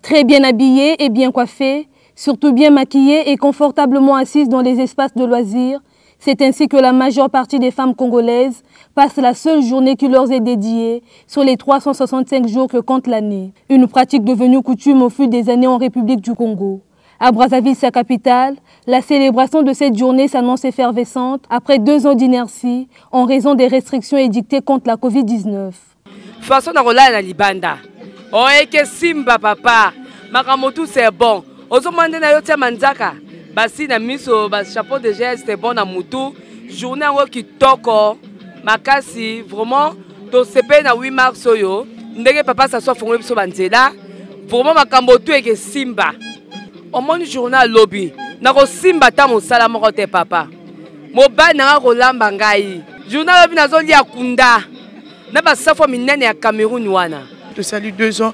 Très bien habillées et bien coiffées, surtout bien maquillées et confortablement assises dans les espaces de loisirs, c'est ainsi que la majeure partie des femmes congolaises passent la seule journée qui leur est dédiée sur les 365 jours que compte l'année. Une pratique devenue coutume au fil des années en République du Congo. À Brazzaville, sa capitale, la célébration de cette journée s'annonce effervescente après 2 ans d'inertie en raison des restrictions édictées contre la Covid-19. Façon de rouler à Libanda. Oh, que simba papa. Makamotu c'est bon. Ozomande na yotia manzaka. Basi na miso, bas chapeau de gel, c'était bon na mutu. Journée en qui toko. Makasi, vraiment, to sepe na 8 mars yo. Ndenge papa ça soit fongole biso banzela. Vraiment makamotu et que simba. Au moins journal lobby. Nako simba ta mosala moko te papa. Moba na rolamba ngai. Journal lobby nazo lia kunda. Na ba safo minene ya Cameroun wana. Je salue 2 ans.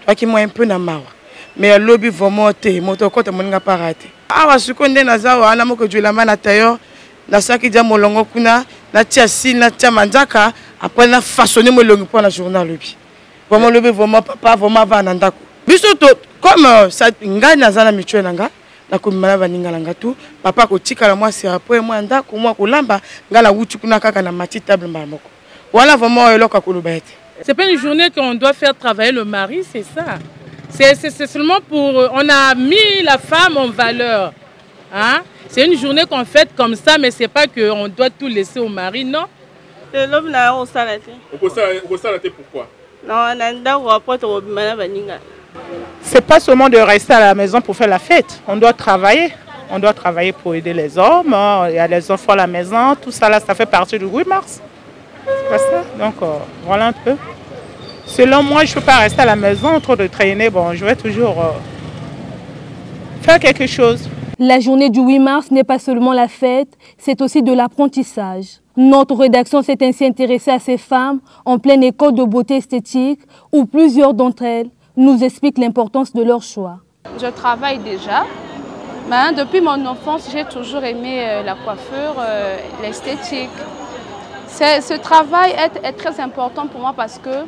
Toi qui moi un peu na mawa. Mais le lobby vraiment te moto kota moninga pas raté. Awa sukonde na zawa na moko jula mana tayo. Na saki dia molongo kuna na tia si na tia manzaka après na façonner molongo pour la journal lobby. Vraiment lobby vraiment papa vraiment va na ndako. Biso to comme ça ngai na zana michwe nanga na komimana baninga nanga tout papa ko tika la moi c'est après moi ndako moi ko lamba ngala wutu kuna kaka na mati table moko. Voilà vraiment eloko kolobete. C'est pas une journée qu'on doit faire travailler le mari, c'est ça. C'est seulement pour... On a mis la femme en valeur. Hein? C'est une journée qu'on fait comme ça, mais c'est pas qu'on doit tout laisser au mari, non? L'homme n'a pas salaté. Pourquoi? C'est pas seulement de rester à la maison pour faire la fête. On doit travailler. On doit travailler pour aider les hommes. Il y a les enfants à la maison. Tout ça, là, ça fait partie du 8 mars. C'est pas ça. Donc, voilà un peu. Selon moi, je ne peux pas rester à la maison, trop de traîner. Bon, je vais toujours faire quelque chose. La journée du 8 mars n'est pas seulement la fête, c'est aussi de l'apprentissage. Notre rédaction s'est ainsi intéressée à ces femmes en pleine école de beauté esthétique où plusieurs d'entre elles nous expliquent l'importance de leur choix. Je travaille déjà. Mais depuis mon enfance, j'ai toujours aimé la coiffure, l'esthétique. Ce travail est très important pour moi parce que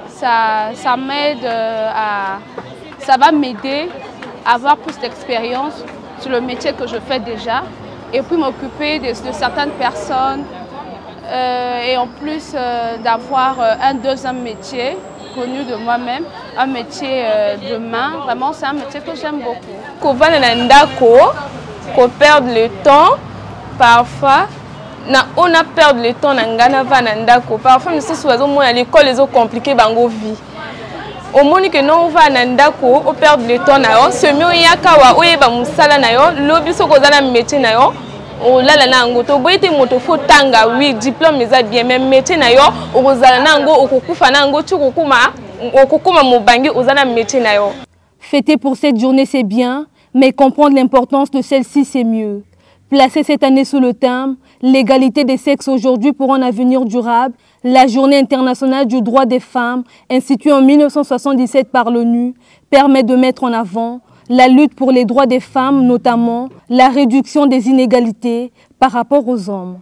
ça m'aide ça va m'aider à avoir plus d'expérience sur le métier que je fais déjà et puis m'occuper de certaines personnes et en plus d'avoir un deuxième métier connu de moi-même, un métier de main. Vraiment, c'est un métier que j'aime beaucoup. Qu'on perd le temps parfois. On a perdu le temps parfois nous sommes à l'école les autres compliqués bango vie au moins que non va nandako on perd le temps na ce mieux yakawa oyeba musala na yo lobi sokozala métier na yo o lala nango to boyete moto fo tanga oui diplôme eza bien même métier na yo okozala nango okokufa nango okokuma mobangi ozala métier na yo. Fêter pour cette journée c'est bien, mais comprendre l'importance de celle-ci c'est mieux. Placée cette année sous le thème « L'égalité des sexes aujourd'hui pour un avenir durable », la Journée internationale du droit des femmes, instituée en 1977 par l'ONU, permet de mettre en avant la lutte pour les droits des femmes, notamment la réduction des inégalités par rapport aux hommes.